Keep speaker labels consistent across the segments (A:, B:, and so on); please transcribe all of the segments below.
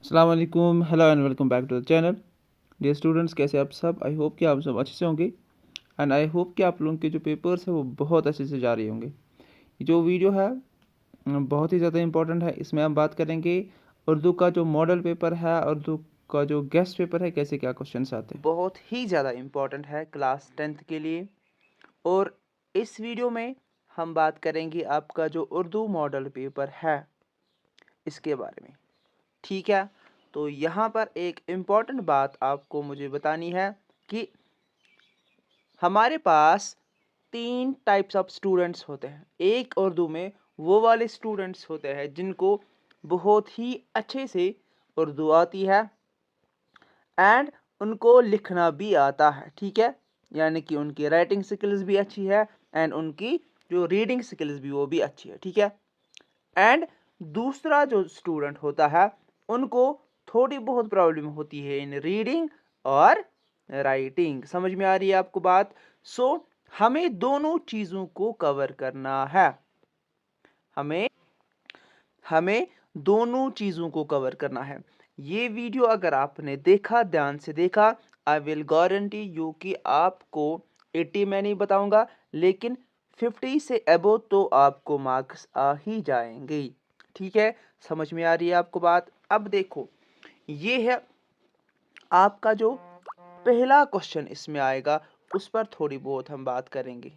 A: अस्सलाम वालेकुम, hello and welcome back to the channel. Dear students, कैसे आप सब? आई होप कि आप सब अच्छे से होंगे एंड आई होप कि आप लोगों के जो पेपर्स है वो बहुत अच्छे से जा रहे होंगे। ये जो वीडियो है बहुत ही ज़्यादा इंपॉर्टेंट है। इसमें हम बात करेंगे उर्दू का जो मॉडल पेपर है, उर्दू का जो गेस्ट पेपर है, कैसे क्या क्वेश्चन आते हैं। बहुत ही ज़्यादा इंपॉर्टेंट है क्लास 10th के लिए। और इस वीडियो में हम बात करेंगे आपका जो उर्दू मॉडल पेपर है इसके बारे में, ठीक है। तो यहाँ पर एक इम्पॉर्टेंट बात आपको मुझे बतानी है कि हमारे पास 3 टाइप्स ऑफ स्टूडेंट्स होते हैं। एक उर्दू में वो वाले स्टूडेंट्स होते हैं जिनको बहुत ही अच्छे से उर्दू आती है एंड उनको लिखना भी आता है, ठीक है। यानी कि उनकी राइटिंग स्किल्स भी अच्छी है एंड उनकी जो रीडिंग स्किल्स भी वो भी अच्छी है, ठीक है। एंड दूसरा जो स्टूडेंट होता है उनको थोड़ी बहुत प्रॉब्लम होती है इन रीडिंग और राइटिंग। समझ में आ रही है आपको बात? सो हमें दोनों चीज़ों को कवर करना है। हमें हमें दोनों चीज़ों को कवर करना है। ये वीडियो अगर आपने देखा, ध्यान से देखा, आई विल गारंटी यू कि आपको 80 मैं नहीं बताऊंगा लेकिन 50 से अबो तो आपको मार्क्स आ ही जाएंगे, ठीक है। समझ में आ रही है आपको बात? अब देखो, ये है आपका जो पहला क्वेश्चन इसमें आएगा, उस पर थोड़ी बहुत हम बात करेंगे।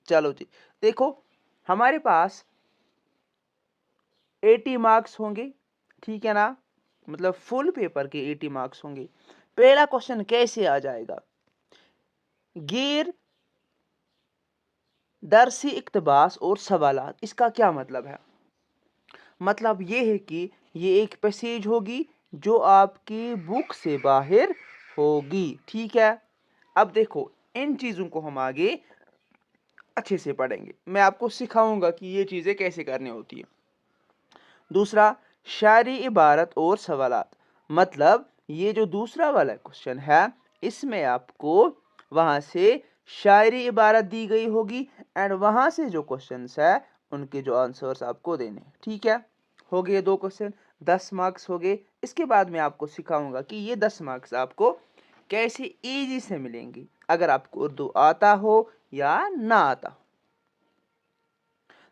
A: चलो जी, देखो हमारे पास 80 मार्क्स होंगे, ठीक है ना। मतलब फुल पेपर के 80 मार्क्स होंगे। पहला क्वेश्चन कैसे आ जाएगा? गैर दरसी इक्तबास और सवालात, इसका क्या मतलब है? मतलब ये है कि ये एक पैसेज होगी जो आपकी बुक से बाहर होगी, ठीक है। अब देखो, इन चीज़ों को हम आगे अच्छे से पढ़ेंगे। मैं आपको सिखाऊंगा कि ये चीज़ें कैसे करनी होती है। दूसरा, शायरी इबारत और सवालात, मतलब ये जो दूसरा वाला क्वेश्चन है इसमें आपको वहां से शायरी इबारत दी गई होगी एंड वहां से जो क्वेश्चंस है उनके जो आंसर्स आपको देने, ठीक है। हो गए 2 क्वेश्चन, 10 मार्क्स हो गए। इसके बाद मैं आपको सिखाऊंगा कि ये 10 मार्क्स आपको कैसे इजी से मिलेंगी अगर आपको उर्दू आता हो या ना आता हो।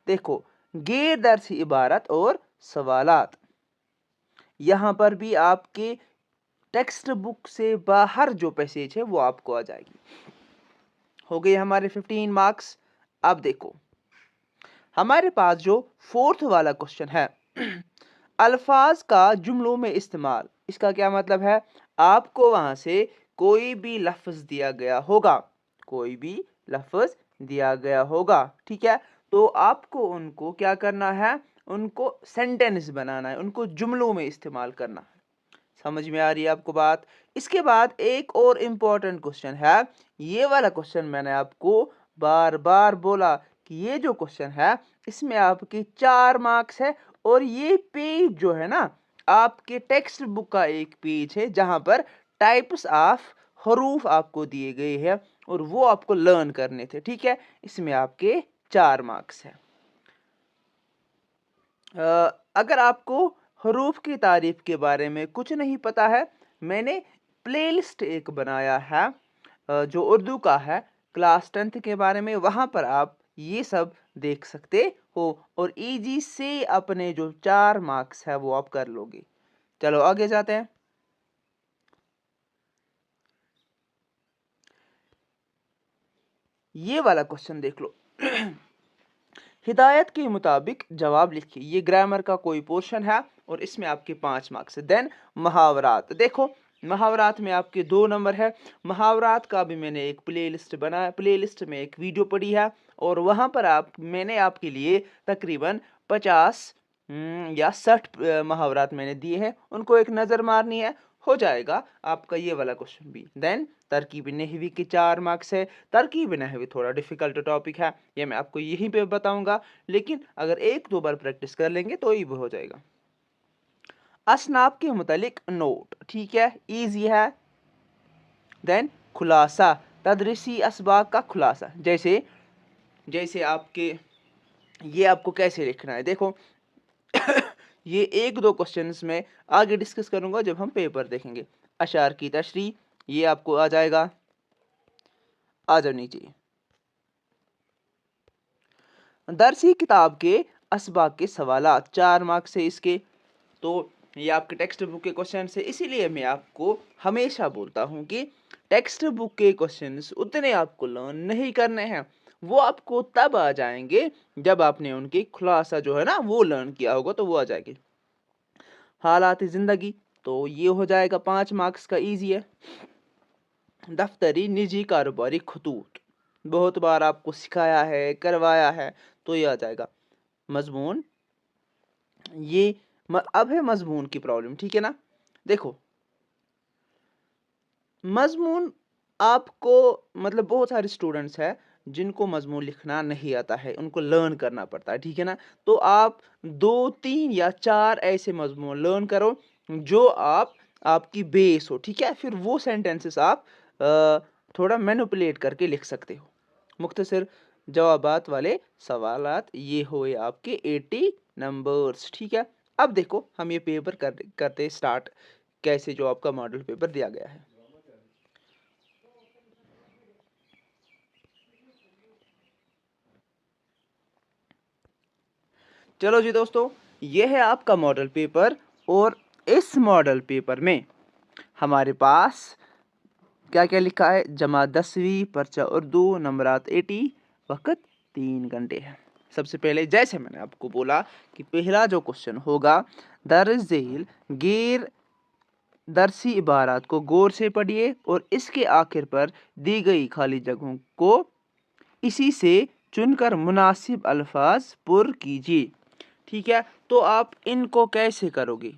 A: देखो, गैर दरसी इबारत और सवालात, यहाँ पर भी आपके टेक्स्ट बुक से बाहर जो पैसेज है वो आपको आ जाएगी। हो गए हमारे 15 मार्क्स। अब देखो, हमारे पास जो फोर्थ वाला क्वेश्चन है अल्फाज का जुमलों में इस्तेमाल, इसका क्या मतलब है? आपको वहां से कोई भी लफ्ज दिया गया होगा, कोई भी लफ्ज दिया गया होगा, ठीक है। तो आपको उनको क्या करना है? उनको सेंटेंस बनाना है, उनको जुमलों में इस्तेमाल करना है। समझ में आ रही है आपको बात? इसके बाद एक और इम्पोर्टेंट क्वेश्चन है। ये वाला क्वेश्चन मैंने आपको बार बार बोला कि ये जो क्वेश्चन है इसमें आपके 4 मार्क्स है और ये पेज जो है ना आपके टेक्स्ट बुक का एक पेज है जहां पर टाइप्स ऑफ हरूफ आपको दिए गए हैं और वो आपको लर्न करने थे, ठीक है। इसमें आपके 4 मार्क्स है। अगर आपको हरूफ की तारीफ के बारे में कुछ नहीं पता है, मैंने प्लेलिस्ट एक बनाया है जो उर्दू का है क्लास 10th के बारे में। वहाँ पर आप ये सब देख सकते हो और इजी से अपने जो 4 मार्क्स है वो आप कर लोगे। चलो आगे जाते हैं। ये वाला क्वेश्चन देख लो हिदायत के मुताबिक जवाब लिखिए। ये ग्रामर का कोई पोर्शन है और इसमें आपके 5 मार्क्स है। देन मुहावरात, देखो मुहावरात में आपके 2 नंबर है। मुहावरात का भी मैंने एक प्लेलिस्ट बनाया, प्लेलिस्ट में एक वीडियो पड़ी है और वहां पर मैंने आपके लिए तकरीबन 50 या 60 मुहावरात मैंने दिए हैं, उनको एक नज़र मारनी है, हो जाएगा आपका ये वाला क्वेश्चन भी। देन तरकीब नहवी के 4 मार्क्स है। तरकीब नहवी थोड़ा डिफिकल्ट टॉपिक है, ये मैं आपको यहीं पे बताऊंगा, लेकिन अगर 1-2 बार प्रैक्टिस कर लेंगे तो ये भी हो जाएगा। असनाब के मुतालिक नोट, ठीक है, इजी है। देन खुलासा, तदरीसी असबाब का खुलासा, जैसे जैसे आपके ये आपको कैसे लिखना है, देखो ये 1-2 क्वेश्चंस में आगे डिस्कस करूंगा जब हम पेपर देखेंगे। अशार की तशरीह, ये आपको आ जाएगा, आ जाओ नीचे। दरसी किताब के असबाक के सवालात, 4 मार्क्स से इसके। तो ये आपके टेक्स्ट बुक के क्वेश्चन है, इसीलिए मैं आपको हमेशा बोलता हूँ कि टेक्स्ट बुक के क्वेश्चंस उतने आपको लर्न नहीं करने हैं, वो आपको तब आ जाएंगे जब आपने उनकी खुलासा जो है ना वो लर्न किया होगा, तो वो आ जाएगी। हालात ज़िंदगी, तो ये हो जाएगा 5 मार्क्स का, ईजी है। दफ्तरी निजी कारोबारी खतूत, बहुत बार आपको सिखाया है, करवाया है, तो ये आ जाएगा। मजमून, ये अब है मजमून की प्रॉब्लम, ठीक है ना। देखो मजमून आपको मतलब बहुत सारे स्टूडेंट्स हैं जिनको मजमून लिखना नहीं आता है, उनको लर्न करना पड़ता है, ठीक है ना। तो आप 2-3 या 4 ऐसे मजमून लर्न करो जो आपकी बेस हो, ठीक है। फिर वो सेंटेंसेस आप थोड़ा मैनिपुलेट करके लिख सकते हो। मुख्तसर जवाबात वाले सवालात, ये हुए आपके 80 नंबर्स, ठीक है। अब देखो हम ये पेपर करते स्टार्ट, कैसे जो आपका मॉडल पेपर दिया गया है। चलो जी दोस्तों, ये है आपका मॉडल पेपर, और इस मॉडल पेपर में हमारे पास क्या क्या लिखा है। जमात 10वीं, पर्चा उर्दू, नंबरात 80, वक्त 3 घंटे है। सबसे पहले जैसे मैंने आपको बोला कि पहला जो क्वेश्चन होगा, दर्ज झेल गैर दरसी इबारत को गौर से पढ़िए और इसके आखिर पर दी गई खाली जगहों को इसी से चुनकर मुनासिब अल्फाज पुर कीजिए, ठीक है। तो आप इनको कैसे करोगे,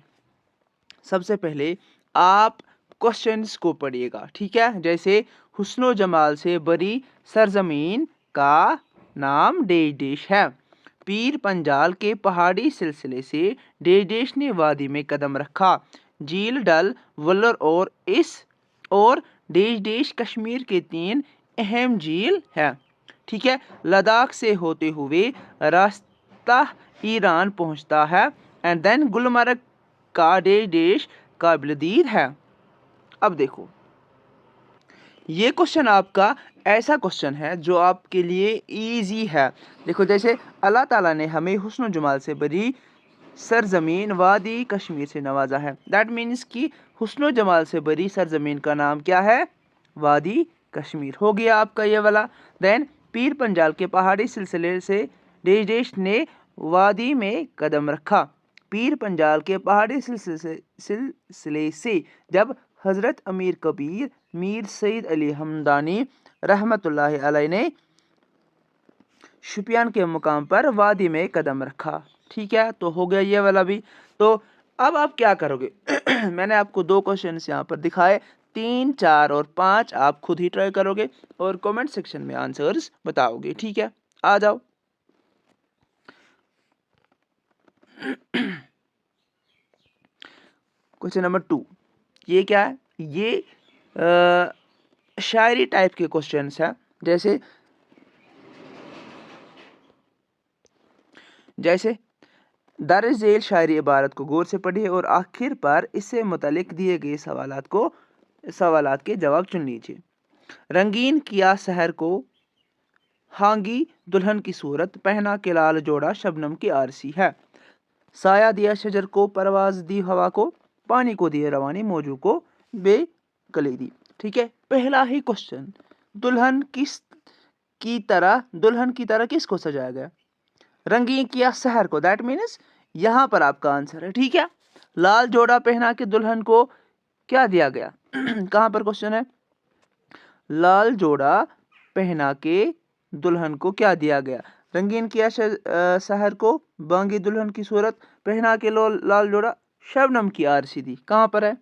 A: सबसे पहले आप क्वेश्चंस को पढ़िएगा, ठीक है। जैसे हुस्नो जमाल से बरी सरजमीन का नाम डेश डेश है, पीर पंजाल के पहाड़ी सिलसिले से डेश डेश ने वादी में कदम रखा, झील डल वल्लर और डेश डेश कश्मीर के 3 अहम झील है, ठीक है। लद्दाख से होते हुए रास्ता ईरान पहुंचता है, एंड देन गुलमर्ग का डेश डेश काबिल दीद है। अब देखो ये क्वेश्चन आपका ऐसा क्वेश्चन है जो आपके लिए इजी है। देखो जैसे अल्लाह ताला ने हमें हुस्न जमाल से भरी सरजमीन वादी कश्मीर से नवाजा है, दैट मीन्स कि हुस्न जमाल से भरी सरजमीन का नाम क्या है, वादी कश्मीर हो गया आपका ये वाला। देन पीर पंजाल के पहाड़ी सिलसिले से डेश डेश ने वादी में कदम रखा, पीर पंजाल के पहाड़ी सिलसिले से जब हज़रत अमीर कबीर मीर सईद अली हमदानी रहमतुल्लाहि अलैह ने शुपियान के मुकाम पर वादी में कदम रखा, ठीक है। तो हो गया ये वाला भी। तो अब आप क्या करोगे मैंने आपको 2 क्वेश्चन यहाँ पर दिखाए, 3, 4 और 5 आप खुद ही ट्राई करोगे और कमेंट सेक्शन में आंसर्स बताओगे, ठीक है। आ जाओ क्वेश्चन नंबर 2, ये क्या है, ये शायरी टाइप के क्वेश्चंस है। जैसे दर्ज झेल शायरी इबारत को गौर से पढ़िए और आखिर पर इससे मुतालिक दिए गए सवालात के जवाब चुन लीजिए। रंगीन किया सहर को हांगी दुल्हन की सूरत, पहना के लाल जोड़ा शबनम की आरसी है, साया दिया शजर को परवाज दी हवा को, पानी को दिए रवानी मौजू को बेकली दी, ठीक है। पहला ही क्वेश्चन, दुल्हन की तरह किसको सजाया गया, रंगीन किया शहर को, दैट मीन्स यहाँ पर आपका आंसर है, ठीक है। लाल जोड़ा पहना के दुल्हन को क्या दिया गया कहाँ पर क्वेश्चन है, लाल जोड़ा पहना के दुल्हन को क्या दिया गया, रंगीन किया शहर को, बांगी दुल्हन की सूरत, पहना के लाल जोड़ा शबनम की आरसी दी, कहाँ पर है,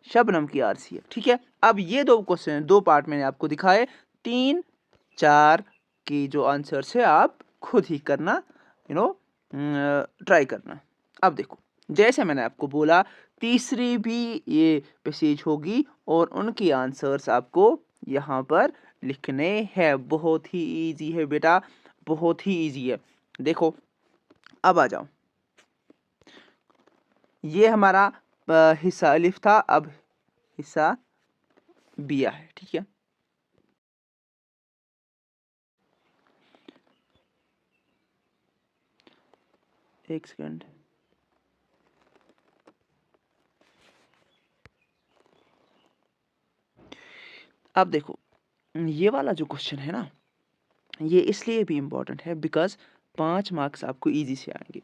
A: शबनम की आरसी है, ठीक है। अब ये 2 क्वेश्चन 2 पार्ट मैंने आपको दिखाए, 3, 4 की जो आंसर है आप खुद ही करना, ट्राई करना। अब देखो जैसे मैंने आपको बोला तीसरी भी ये पैसेज होगी और उनकी आंसर्स आपको यहाँ पर लिखने हैं। बहुत ही इजी है बेटा, बहुत ही इजी है। देखो अब आ जाओ ये हमारा हिस्सा अलिफ था, अब हिस्सा बिया है। ठीक है, एक सेकंड। अब देखो, ये वाला जो क्वेश्चन है ना, ये इसलिए भी इम्पोर्टेंट है बिकॉज 5 मार्क्स आपको इजी से आएंगे।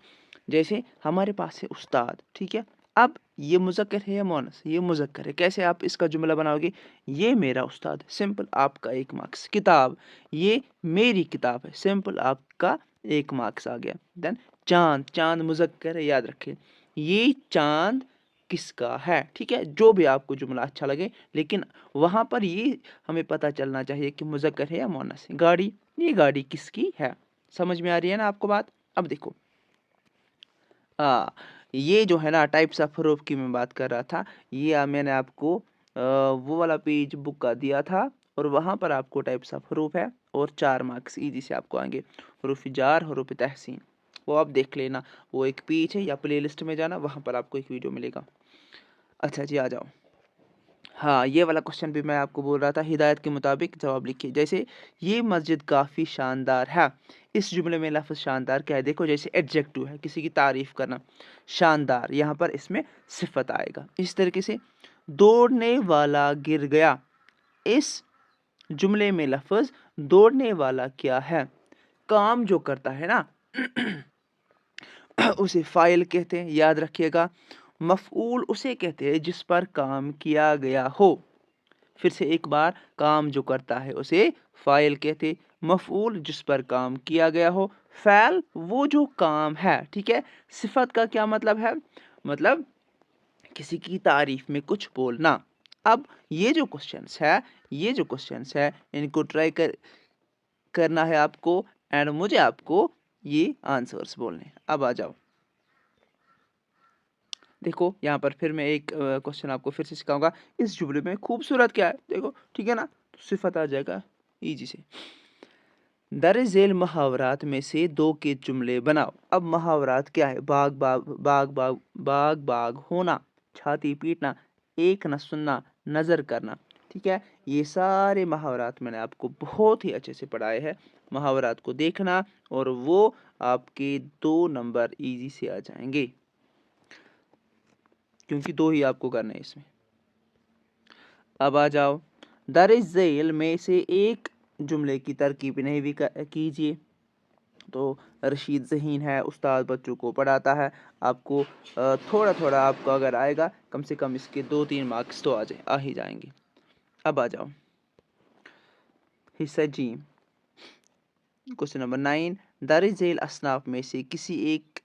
A: जैसे हमारे पास है उस्ताद, ठीक है, अब ये मुज़क्कर है या मुअन्नस, ये मुज़क्कर है, कैसे आप इसका जुमला बनाओगे, ये मेरा उस्ताद, सिंपल, आपका 1 मार्क्स। किताब, ये मेरी किताब है, सिंपल, आपका 1 मार्क्स आ गया। देन चांद, चांद मुज़क्कर है, याद रखें, ये चांद किसका है। ठीक है, जो भी आपको जुमला अच्छा लगे, लेकिन वहाँ पर ये हमें पता चलना चाहिए कि मुज़क्कर है या मुअन्नस है। गाड़ी, ये गाड़ी किसकी है। समझ में आ रही है ना आपको बात। अब देखो, ये जो है ना टाइप्स ऑफ हरूफ की मैं बात कर रहा था, ये मैंने आपको वो वाला पेज बुक का दिया था, और वहाँ पर आपको टाइप्स ऑफ हरूफ है, और 4 मार्क्स इजी से आपको आएंगे। हरूफ जार, हरूफ तहसीन, वो आप देख लेना, वो एक पेज है, या प्ले लिस्ट में जाना, वहाँ पर आपको एक वीडियो मिलेगा। अच्छा जी, आ जाओ। हाँ, ये वाला क्वेश्चन भी मैं आपको बोल रहा था, हिदायत के मुताबिक जवाब लिखिए। जैसे ये मस्जिद काफ़ी शानदार है, इस जुमले में लफ्ज़ शानदार क्या है, देखो, जैसे एडजेक्टिव है, किसी की तारीफ़ करना, शानदार, यहाँ पर इसमें सिफत आएगा। इस तरीके से दौड़ने वाला गिर गया, इस जुमले में लफ्ज़ दौड़ने वाला क्या है, काम जो करता है ना उसे फ़ाइल कहते हैं, याद रखिएगा। मफ़ऊल उसे कहते हैं जिस पर काम किया गया हो। फिर से एक बार, काम जो करता है उसे फ़ाइल कहते, मफ़ऊल जिस पर काम किया गया हो, फ़ैल वो जो काम है। ठीक है, सिफत का क्या मतलब है, मतलब किसी की तारीफ में कुछ बोलना। अब ये जो क्वेश्चंस है, इनको ट्राई करना है आपको, एंड मुझे आपको ये आंसर्स बोलने। अब आ जाओ, देखो यहाँ पर फिर मैं एक क्वेश्चन आपको फिर से सिखाऊंगा। इस जुमले में खूबसूरत क्या है, देखो, ठीक है ना, तो सिफत आ जाएगा इजी से। दर झेल मुहावरात में से 2 के जुमले बनाओ। अब मुहावरात क्या है, बाग बाग बाग बाग बाग बाग होना, छाती पीटना, एक न सुनना, नज़र करना। ठीक है, ये सारे मुहावरात मैंने आपको बहुत ही अच्छे से पढ़ाए हैं। मुहावरात को देखना, और वो आपके 2 नंबर इजी से आ जाएंगे, क्योंकि 2 ही आपको करना है इसमें। अब आ जाओ, दर झेल में से एक जुमले की तरकीब नहीं भी कीजिए। तो रशीद ज़हीन है, उस्ताद बच्चों को पढ़ाता है। आपको थोड़ा थोड़ा आपको अगर आएगा, कम से कम इसके 2-3 मार्क्स तो आ ही जाएंगे। अब आ जाओ, हिस्सा जी, क्वेश्चन नंबर 9, दर झेल असनाफ में से किसी एक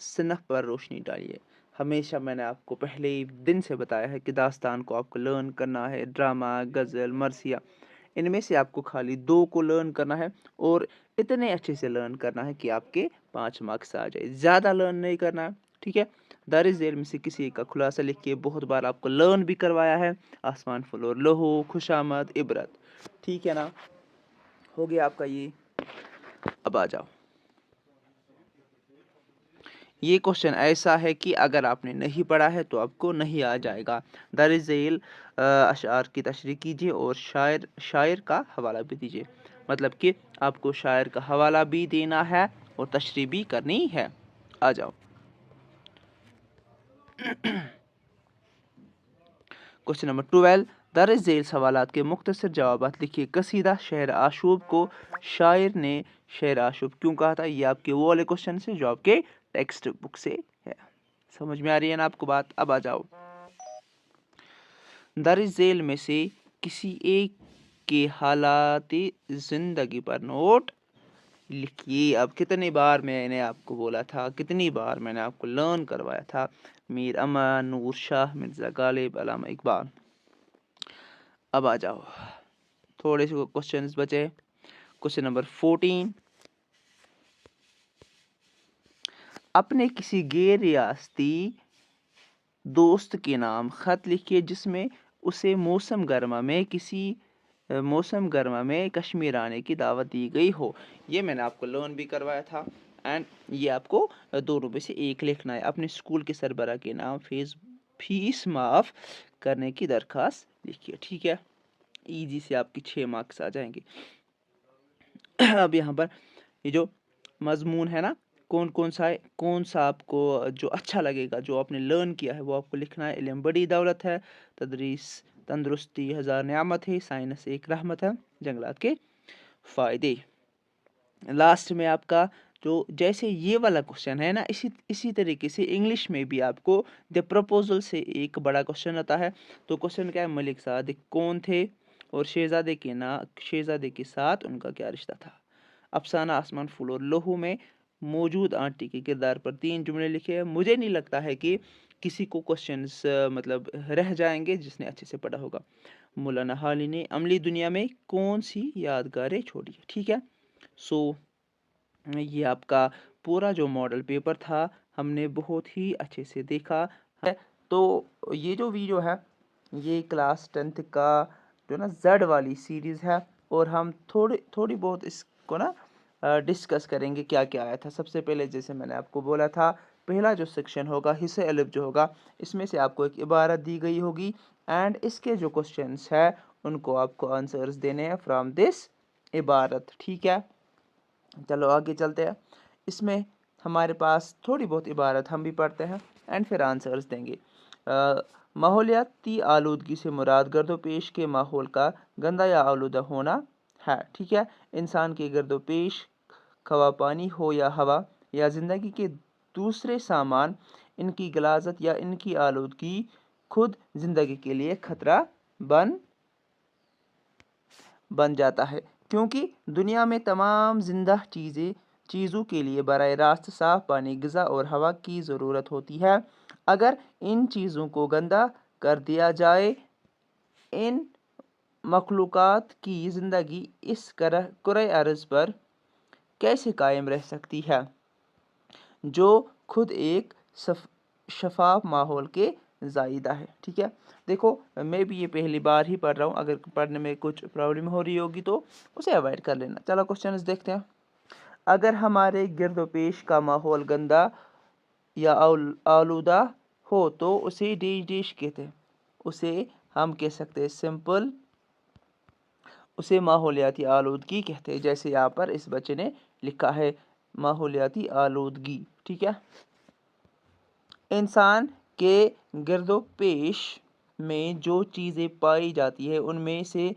A: सनफ पर रोशनी डालिए। हमेशा मैंने आपको पहले ही दिन से बताया है कि दास्तान को आपको लर्न करना है, ड्रामा, गज़ल, मरसिया, इनमें से आपको खाली 2 को लर्न करना है, और इतने अच्छे से लर्न करना है कि आपके 5 मार्क्स आ जाए, ज़्यादा लर्न नहीं करना है। ठीक है, दर झेल में से किसी एक का खुलासा लिखिए। बहुत बार आपको लर्न भी करवाया है, आसमान, फूल और लहू, खुशामद, इबरत। ठीक है ना, हो गया आपका ये। अब आ जाओ, ये क्वेश्चन ऐसा है कि अगर आपने नहीं पढ़ा है तो आपको नहीं आ जाएगा। दर झेल अशआर की तशरीह कीजिए, और शायर का हवाला भी दीजिए। मतलब कि आपको शायर का हवाला भी देना है और तशरीह भी करनी है। आ जाओ, क्वेश्चन नंबर 12, दर झेल सवालात के मुख्तसर जवाबात लिखिए। कसीदा शेर आशूब को शायर ने शेर आशूब क्यों कहा था, ये आपके वो वाले क्वेश्चन से जो आपके टेक्स्ट बुक से है। समझ में आ रही है ना आपको बात। अब आ जाओ, दर झेल में से किसी एक के हालात ज़िंदगी पर नोट लिखिए। अब कितनी बार मैंने आपको बोला था, कितनी बार मैंने आपको लर्न करवाया था, मीर अमन, नूर शाह, मिर्ज़ा गालिब, अल्लामा इकबाल। अब आ जाओ, थोड़े से क्वेश्चंस बचे। क्वेश्चन नंबर 14, अपने किसी गैर रियासती दोस्त के नाम ख़त लिखिए जिसमें उसे मौसम गर्मा में कश्मीर आने की दावत दी गई हो। ये मैंने आपको लर्न भी करवाया था, एंड ये आपको दोनों में से एक लिखना है। अपने स्कूल के सरबराह के नाम फीस माफ़ करने की दरख्वास्त लिखिए। ठीक है, ईजी से आपकी 6 मार्क्स आ जाएंगे। अब यहाँ पर ये जो मजमून है ना, कौन कौन सा है, कौन सा आपको जो अच्छा लगेगा, जो आपने लर्न किया है वो आपको लिखना है। इल्म बड़ी दौलत है, तदरीस तंदुरुस्ती हज़ार नियामत है, साइंस एक रहमत है, जंगलात के फ़ायदे। लास्ट में आपका जो जैसे ये वाला क्वेश्चन है ना, इसी तरीके से इंग्लिश में भी आपको द प्रपोजल से एक बड़ा क्वेश्चन आता है। तो क्वेश्चन क्या है, मलिक सादिक कौन थे और शहजादे के साथ उनका क्या रिश्ता था। अफसाना आसमान फूल और लहू में मौजूद आंटी के किरदार पर 3 जुमले लिखे हैं। मुझे नहीं लगता है कि किसी को क्वेश्चंस मतलब रह जाएंगे जिसने अच्छे से पढ़ा होगा। मौलाना हाली ने अमली दुनिया में कौन सी यादगारें छोड़ी है। ठीक है, सो ये आपका पूरा जो मॉडल पेपर था हमने बहुत ही अच्छे से देखा है। तो ये जो वीडियो है ये क्लास 10th का जो ना जेड वाली सीरीज़ है, और हम थोड़ी बहुत इसको ना डिस्कस करेंगे क्या क्या आया था। सबसे पहले जैसे मैंने आपको बोला था, पहला जो सेक्शन होगा हिस्से अलिफ जो होगा, इसमें से आपको एक इबारत दी गई होगी एंड इसके जो क्वेश्चंस है उनको आपको आंसर्स देने हैं फ्रॉम दिस इबारत। ठीक है, चलो आगे चलते हैं। इसमें हमारे पास थोड़ी बहुत इबारत हम भी पढ़ते हैं एंड फिर आंसर्स देंगे। माहौलियाती आलूदगी से मुराद गर्दोपेश के माहौल का गंदा या आलूदा होना है। ठीक है, इंसान के गर्दोपेश खवा पानी हो या हवा या ज़िंदगी के दूसरे सामान, इनकी गलाजत या इनकी आलूदगी खुद ज़िंदगी के लिए खतरा बन जाता है, क्योंकि दुनिया में तमाम जिंदा चीज़ों के लिए बराह रास्त साफ़ पानी, ग़िज़ा और हवा की ज़रूरत होती है। अगर इन चीज़ों को गंदा कर दिया जाए, इन मखलूक़ात की ज़िंदगी इस कुरे अर्ज़ पर कैसे कायम रह सकती है, जो खुद एक शफाफ माहौल के ज़ायदा है। ठीक है, देखो मैं भी ये पहली बार ही पढ़ रहा हूँ, अगर पढ़ने में कुछ प्रॉब्लम हो रही होगी तो उसे अवॉइड कर लेना। चलो क्वेश्चन देखते हैं। अगर हमारे गिरदोपेश का माहौल गंदा या आलूदा हो तो उसे डिश कहते हैं। उसे हम कह सकते हैं सिंपल, उसे माहौलियाती आलूदगी कहते हैं। जैसे यहाँ पर इस बच्चे ने लिखा है माहौलियाती आलूदगी। ठीक है, इंसान के गिरदोपेश में जो चीज़ें पाई जाती है उनमें से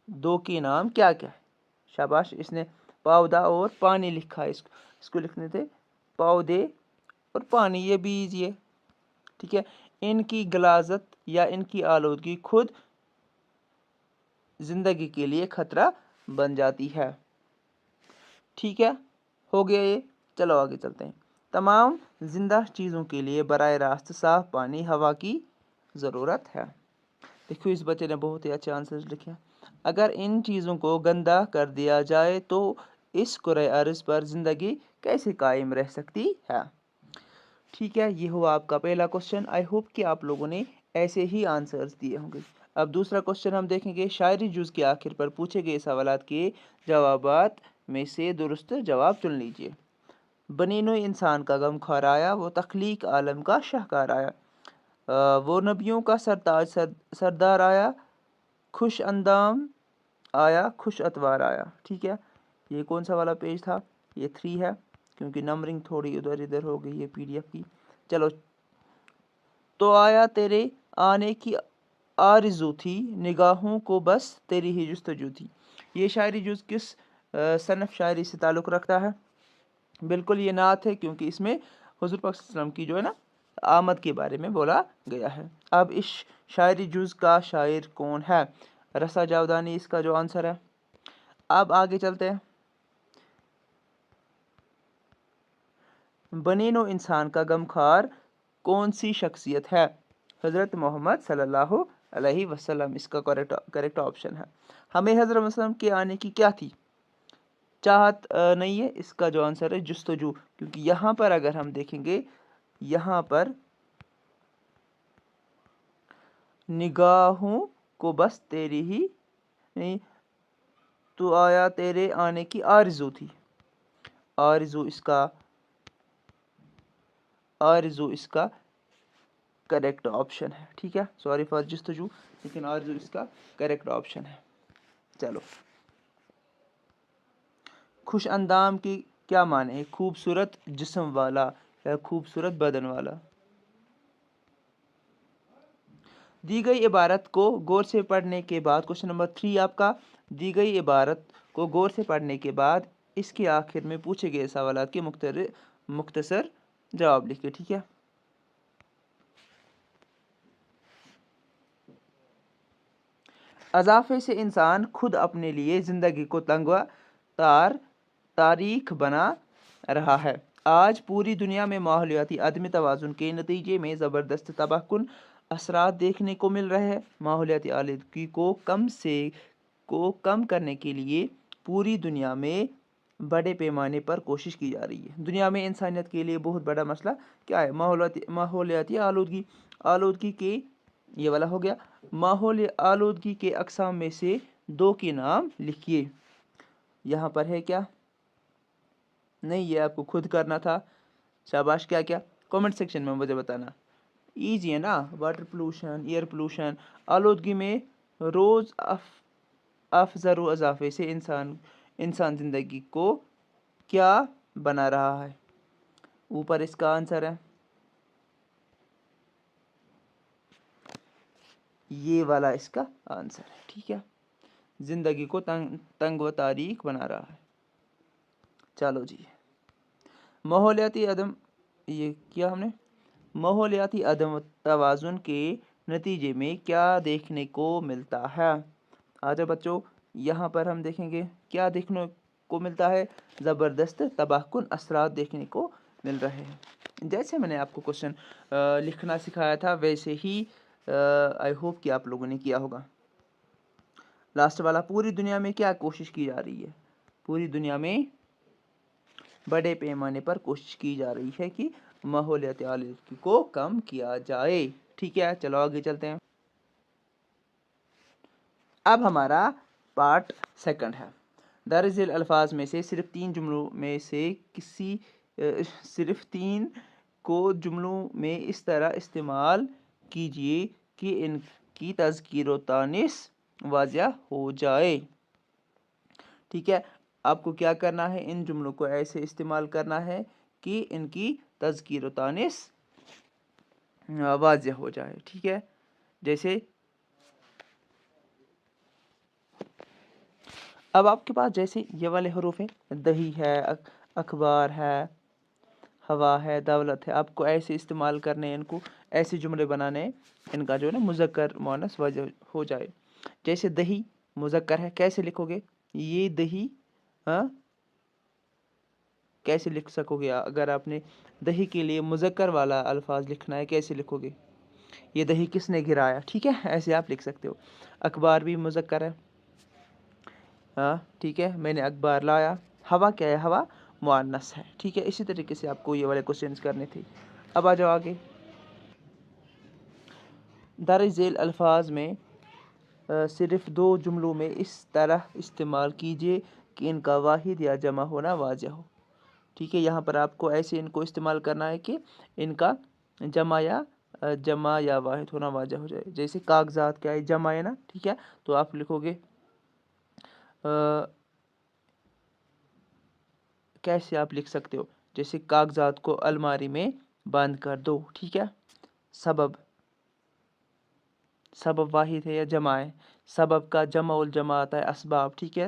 A: दो के नाम क्या क्या है। शाबाश, इसने पौधा और पानी लिखा है। इसको लिखने थे पौधे और पानी, ये भी ईजी है। ठीक है, इनकी गलाजत या इनकी आलूदगी खुद जिंदगी के लिए खतरा बन जाती है। ठीक है, हो गया ये। चलो आगे चलते हैं। तमाम जिंदा चीज़ों के लिए बराह रास्त साफ पानी, हवा की ज़रूरत है। देखो इस बच्चे ने बहुत ही अच्छे आंसर्स लिखे हैं। अगर इन चीज़ों को गंदा कर दिया जाए तो इस कुरे अर्ज़ पर ज़िंदगी कैसे कायम रह सकती है। ठीक है, ये हुआ आपका पहला क्वेश्चन। आई होप कि आप लोगों ने ऐसे ही आंसर्स दिए होंगे। अब दूसरा क्वेश्चन हम देखेंगे। शायरी जुज़ के आखिर पर पूछे गए सवालात के जवाबात में से दुरुस्त जवाब चुन लीजिए। बनीनो इंसान का गम खार आया, वो तख्लीक आलम का शाहकार आया, वो नबियों का सरदार आया, खुश अंदाम आया, खुश अतवार आया। ठीक है, ये कौन सा वाला पेज था, ये 3 है, क्योंकि नंबरिंग थोड़ी उधर इधर हो गई है PDF की। चलो, तो आया तेरे आने की आरज़ू थी, निगाहों को बस तेरी ही जुस्तजू थी। ये शायरी जुज़ किस सनफ़ शायरी से ताल्लुक़ रखता है। बिल्कुल ये नात है, क्योंकि इसमें हुज़ूर पाक सल्लल्लाहु अलैहि वसल्लम की जो है ना आमद के बारे में बोला गया है। अब इस शायरी जुज़ का शायर कौन है। रसा जावदानी इसका जो आंसर है। अब आगे चलते हैं। बनीनो इंसान का गमखार कौन सी शख्सियत है। हज़रत मोहम्मद सल्लल्लाहु अलैहि वसल्लम इसका करेक्ट ऑप्शन है। हमें हज़रत वसल्लम के आने की क्या थी, चाहत नहीं है। इसका जो आंसर है जुस्तजू, क्योंकि यहाँ पर अगर हम देखेंगे, यहाँ पर निगाहों को बस तेरी ही नहीं, तो आया तेरे आने की आरज़ू थी। आरज़ू इसका آرزو اس کا کریکٹ آپشن ہے. ٹھیک ہے, سوری فار جستجو, لیکن آرزو اس کا کریکٹ آپشن ہے. چلو, خوش اندام کی کیا معنی ہے؟ خوبصورت جسم والا یا خوبصورت بدن والا. دی گئی عبارت کو غور سے پڑھنے کے بعد, کوشچن نمبر 3 آپ کا, دی گئی عبارت کو غور سے پڑھنے کے بعد اس کے آخر میں پوچھے گئے سوالات کے مختصر جواب لکھے. ٹھیک ہے, اضافے سے انسان خود اپنے لیے زندگی کو تنگ و تاریخ بنا رہا ہے. آج پوری دنیا میں ماحولیاتی عدم توازن کے نتیجے میں زبردست تباہ کن اثرات دیکھنے کو مل رہے ہیں. ماحولیاتی آلودگی کو کم کرنے کے لیے پوری دنیا میں بڑے پیمانے پر کوشش کی جا رہی ہے. دنیا میں انسانیت کے لیے بہت بڑا مسئلہ کیا ہے؟ ماحولیاتی آلودگی کے یہ والا ہو گیا. ماحول آلودگی کے اقسام میں سے 2 کے نام لکھیے. یہاں پر ہے کیا؟ نہیں, یہ آپ کو خود کرنا تھا. شاباش, کیا کیا کامنٹ سیکشن میں مجھے بتانا. ایزی ہے نا. Water pollution, air pollution. آلودگی میں روز افزر و اضافے سے انسان زندگی کو کیا بنا رہا ہے؟ اوپر اس کا آنسر ہے, یہ والا اس کا آنسر ہے. ٹھیک ہے, زندگی کو تنگ و تاریخ بنا رہا ہے. چلو جی, ماحولیاتی عدم توازن کے نتیجے میں کیا دیکھنے کو ملتا ہے؟ آجا بچوں, یہاں پر ہم دیکھیں گے کیا دیکھنے کو ملتا ہے. زبردست تباہ کن اثرات دیکھنے کو مل رہے ہیں. جیسے میں نے آپ کو کوشچن لکھنا سکھایا تھا ویسے ہی آئی ہوپ کہ آپ لوگوں نے کیا ہوگا. لاسٹ والا, پوری دنیا میں کیا کوشش کی جا رہی ہے؟ پوری دنیا میں بڑے پیمانے پر کوشش کی جا رہی ہے کہ ماحولیاتی آلودگی کو کم کیا جائے. ٹھیک ہے, چلو آگے چلتے ہیں. اب ہمارا پارٹ 2 ہے. درج ذیل الفاظ میں سے صرف 3 جملوں میں سے صرف 3 کو جملوں میں اس طرح استعمال کیجیے کہ ان کی تذکیر و تانیث واضح ہو جائے. ٹھیک ہے, آپ کو کیا کرنا ہے؟ ان جملوں کو ایسے استعمال کرنا ہے کہ ان کی تذکیر و تانیث واضح ہو جائے. ٹھیک ہے, جیسے اب آپ کے پاس جیسے یہ والے حروف ہیں, دہی ہے, اخبار ہے, ہوا ہے, دولت ہے. آپ کو ایسے استعمال کرنے, ان کو ایسے جملے بنانے, ان کا جو ہے نا مذکر مؤنث واضح ہو جائے. جیسے دہی مذکر ہے, کیسے لکھو گے؟ یہ دہی کیسے لکھ سکو گے؟ اگر آپ نے دہی کے لیے مذکر والا الفاظ لکھنا ہے, کیسے لکھو گے؟ یہ دہی کس نے گرایا؟ ٹھیک ہے, ایسے آپ لکھ سکتے ہو. اخبار بھی مذکر ہے, ٹھیک ہے, میں نے اخبار لایا. ہوا کیا ہے؟ ہوا مؤنث ہے. ٹھیک ہے, اسی طریقے سے آپ کو یہ والے کوشچنز کرنے تھے. اب آ جاؤ آگے. درج ذیل الفاظ میں صرف 2 جملوں میں اس طرح استعمال کیجیے کہ ان کا واحد یا جمع ہونا واضح ہو. ٹھیک ہے, یہاں پر آپ کو ایسے ان کو استعمال کرنا ہے کہ ان کا جمع یا واحد ہونا واضح ہو جائے. جیسے کاغذات کیا ہے؟ جمع ہے نا. ٹھیک ہے, تو آپ لکھو گے کیسے آپ لکھ سکتے ہو؟ جیسے کاغذات کو الماری میں بند کر دو. ٹھیک ہے, سبب واحد ہے یا جمع ہے؟ سبب کا جمع الجمع آتا ہے اسباب. ٹھیک ہے,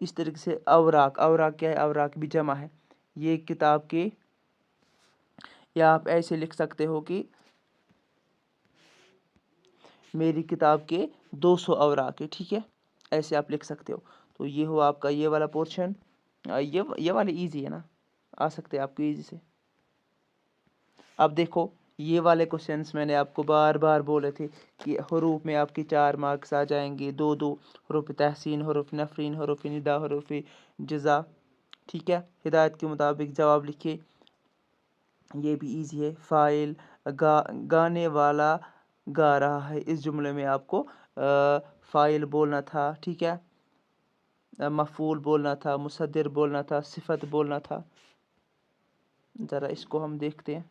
A: اس طریقے سے اوراق کیا ہے؟ اوراق بھی جمع ہے. یہ کتاب کے, یا آپ ایسے لکھ سکتے ہو کہ میری کتاب کے 200 اوراق ہے. ٹھیک ہے, ایسے آپ لکھ سکتے ہو. تو یہ ہو آپ کا یہ والا پورشن. یہ والے ایزی ہے نا, آ سکتے آپ کو ایزی سے. اب دیکھو, یہ والے کوشچنس میں نے آپ کو بار بار بولے تھے کہ حروف میں آپ کی 4 مارکس آ جائیں گے. 2 حروف تحسین, حروف نفرین, حروف ندا, حروف جزا. ٹھیک ہے, ہدایت کے مطابق جواب لکھیے. یہ بھی ایزی ہے. فاعل, گانے والا گا رہا ہے. اس جملے میں آپ کو فاعل بولنا تھا. ٹھیک ہے, مفعول بولنا تھا, مصدر بولنا تھا, صفت بولنا تھا. ذرا اس کو ہم دیکھتے ہیں.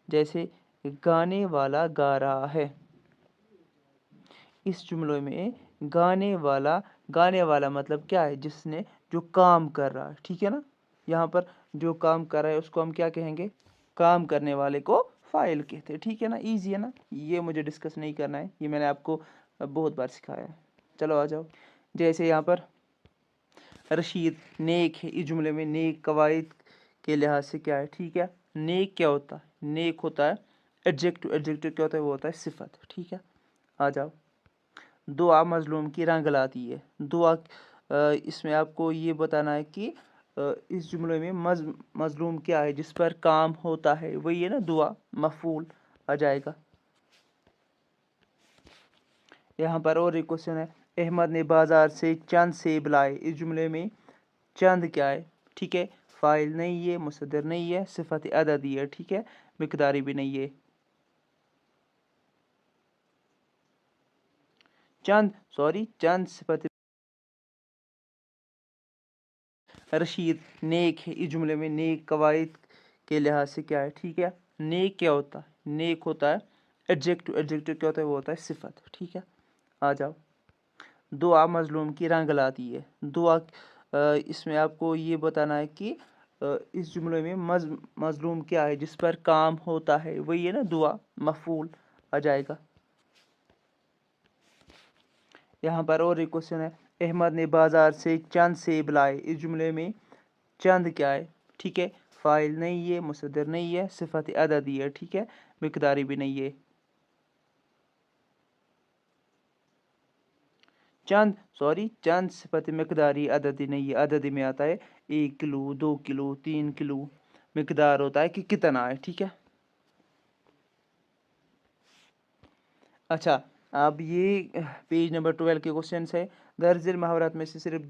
A: جیسے گانے والا گا رہا ہے. اس جملے میں گانے والا مطلب کیا ہے؟ جس نے جو کام کر رہا ہے. ٹھیک ہے نا. یہاں پر جو کام کر رہا ہے اس کو ہم کیا کہیں گے؟ کام کرنے والے کو فاعل کہتے ہیں. ٹھیک ہے نا. ایزی ہے نا. یہ مجھے ڈسکس نہیں کرنا ہے. یہ میں نے آپ کو بہت بار سکھایا ہے. چلو آ جاؤ. جیسے یہاں پر رشید نیک ہے. اس جملے میں نیک قواعد کے لحاظ سے کیا ہے؟ ٹھیک ہے. نیک کیا ہوتا ہے؟ نیک ہوتا ہے ایڈجیکٹو. ایڈجیکٹو کیا ہوتا ہے؟ وہ ہوتا ہے صفت. ٹھیک ہے. آ جاؤ. دعا مظلوم کی رنگ لاتی ہے. دعا اس میں آپ کو یہ بتانا ہے کہ اس جملے میں مظلوم کیا ہے؟ جس پر کام ہوتا ہے. وہی ہے نا دعا. مفعول آ جائے گا. یہاں پر اور ایک کوشچن ہے. احمد نے بازار سے چند سیب لائے. اس جملے میں چند کیا ہے؟ ٹھیک ہے. فاعل نہیں ہے، مصدر نہیں ہے، صفت عددی ہے. ٹھیک ہے. مقداری بھی نہیں ہے. چند صفت. رشید نیک ہے. اس جملے میں نیک قواعد کے لحاظ سے کیا ہے؟ ٹھیک ہے. نیک کیا ہوتا ہے؟ نیک ہوتا ہے ایڈجیکٹو. ایڈجیکٹو کیا ہوتا ہے؟ وہ ہوتا ہے صفت. ٹھیک ہے. آ جاؤ. دعا مظلوم کی رنگ لاتی ہے. دعا اس میں آپ کو یہ بتانا ہے کہ اس جملے میں مظلوم کیا ہے؟ جس پر کام ہوتا ہے. وہی ہے نا دعا. مفعول آ جائے گا. یہاں پر اور ایک کوشچن ہے. احمد نے بازار سے چند سیب لائے. اس جملے میں چند کیا ہے؟ ٹھیک ہے. فاعل نہیں ہے، مصدر نہیں ہے، صفت عددی ہے. ٹھیک ہے. مقداری بھی نہیں ہے. چند صفت مقداری عددی نہیں ہے. عددی میں آتا ہے 1 کلو، 2 کلو، 3 کلو. مقدار ہوتا ہے کہ کتنا ہے. ٹھیک ہے. اچھا. اب یہ پیج نمبر 12 کے کوشچنس ہے. درج ذیل محاورات میں سے صرف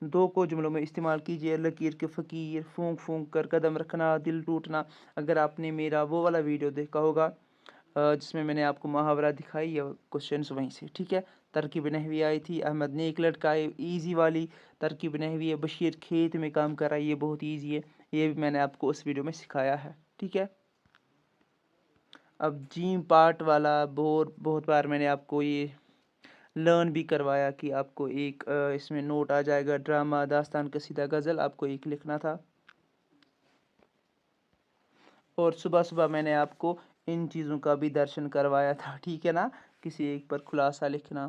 A: دو کو جملوں میں استعمال کیجیے. لکیر کے فقیر، پھونک پھونک کر قدم رکھنا، دل ٹوٹنا. اگر آپ نے میرا وہ والا ویڈیو دیکھا ہوگا جس میں نے آپ کو محاورہ دکھائی، یا کوشچنس وہیں سے. ٹھیک ہے. ترکیب نحوی آئی تھی. احمد نے ایک لڑکا ہے، ایزی والی ترکیب نحوی ہے. بشیر کھیت میں کام کر رہا ہے، یہ بہت ایزی ہے. یہ بھی میں نے آپ کو اس ویڈیو میں سکھایا ہے. ٹھیک ہے. اب جیم پارٹ والا بہت بار میں نے آپ کو یہ لرن بھی کروایا کہ آپ کو ایک اس میں نوٹ آ جائے گا. ڈرامہ، داستان، قصیدہ، غزل آپ کو ایک لکھنا تھا. اور صبح میں نے آپ کو ان چیزوں کا بھی درشن کروایا تھا. ٹھیک ہے نا. کسی ایک پر خلاصہ لکھنا.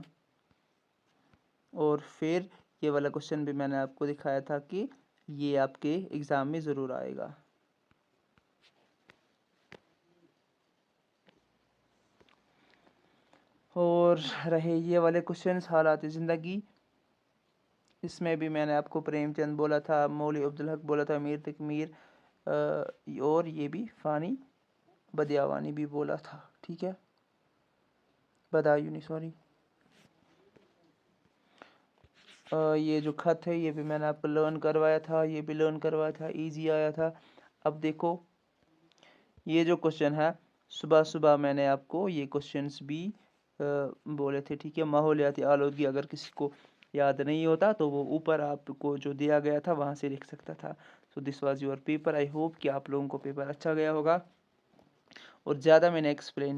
A: اور پھر یہ والا کوشچن بھی میں نے آپ کو دکھایا تھا کہ یہ آپ کے ایگزام میں ضرور آئے گا. اور رہے یہ والے کوشچنس حالات زندگی. اس میں بھی میں نے آپ کو پریم چند بولا تھا، مولوی عبدالحق بولا تھا، میر تک میر، اور یہ بھی فانی بدیاوانی بھی بولا تھا. ٹھیک ہے. بدایونی سوری. یہ جو خط ہے یہ بھی میں نے آپ کو لرن کروایا تھا. یہ بھی لرن کروایا تھا. ایزی آیا تھا. اب دیکھو یہ جو کوشچن ہے، صبح میں نے آپ کو یہ کوشچنس بھی بولے تھے. ٹھیک ہے. ماحولیاتی آلودگی اگر کسی کو یاد نہیں ہوتا تو وہ اوپر آپ کو جو دیا گیا تھا وہاں سے لکھ سکتا تھا. So this was your paper. I hope کہ آپ لوگوں کو پیپر اچھا گیا ہوگا. اور زیادہ میں نے ایکسپلین